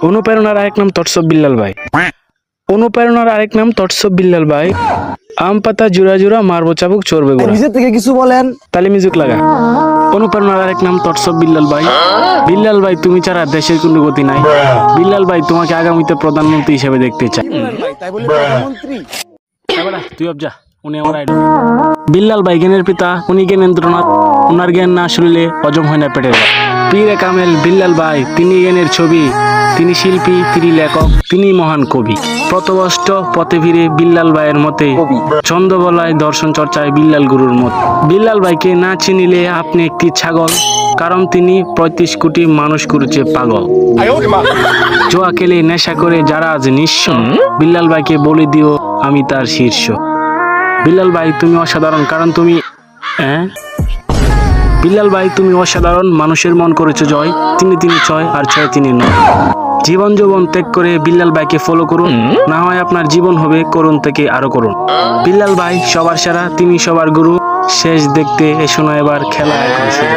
অনুপ্রেরণার আরেক নাম তটসব বিল্লাল ভাই। অনুপ্রেরণার আরেক নাম তটসব বিল্লাল ভাই। আম পাতা জুড়া জুড়া মারবো চাবুক চড়বে গোড়া। নিজের থেকে কিছু বলেন। তালি মিউজিক লাগা। অনুপ্রেরণার আরেক নাম তটসব বিল্লাল ভাই। বিল্লাল ভাই তুমি ছাড়া দেশের কোনো গতি নাই। বিল্লাল ভাই তোমাকে আগামীতে প্রধানমন্ত্রী হিসেবে দেখতে চাই। তাই বলে প্রধানমন্ত্রী? তুই যা, উনি আমার আইডল। বিল্লাল ভাই জ্ঞানের পিতা, উনি জ্ঞানেন্দ্রনাথ। ওনার জ্ঞান না শুনলে হজম হয় না পেটের। পীরে কামেল বিল্লাল ভাই, তিনি জ্ঞানের ছবি। তিনি শিল্পী, তিনি লেখক, তিনি মহান কবি। পথভ্রষ্ট পথে ফিরে বিল্লাল ভাইয়ের মতে, ছন্দবলায় দর্শন চর্চায় বিল্লাল গুরুর মত। বিল্লাল ভাইকে না চিনিলে আপনি একটি ছাগল, কারণ তিনি 35 কোটি মানুষ করেছে পাগল। জোয়া খেলে নেশা করে যারা আজ নিঃস্ব, বিল্লাল ভাইকে বলে দিও আমি তার শীর্ষ। বিল্লাল ভাই তুমি অসাধারণ, কারণ তুমি বিল্লাল ভাই তুমি অসাধারণ, মানুষের মন করেছো জয়। তিনি ছয় আর ছয় তিনি নয়। জীবন যৌবন ত্যাগ করে বিল্লাল ভাইকে ফলো করুন, না হয় আপনার জীবন হবে করুণ থেকে আরো করুন। বিল্লাল ভাই সবার সেরা, তিনি সবার গুরু। শেষ দেখতে এসো না এবার খেলা এখন শুরু।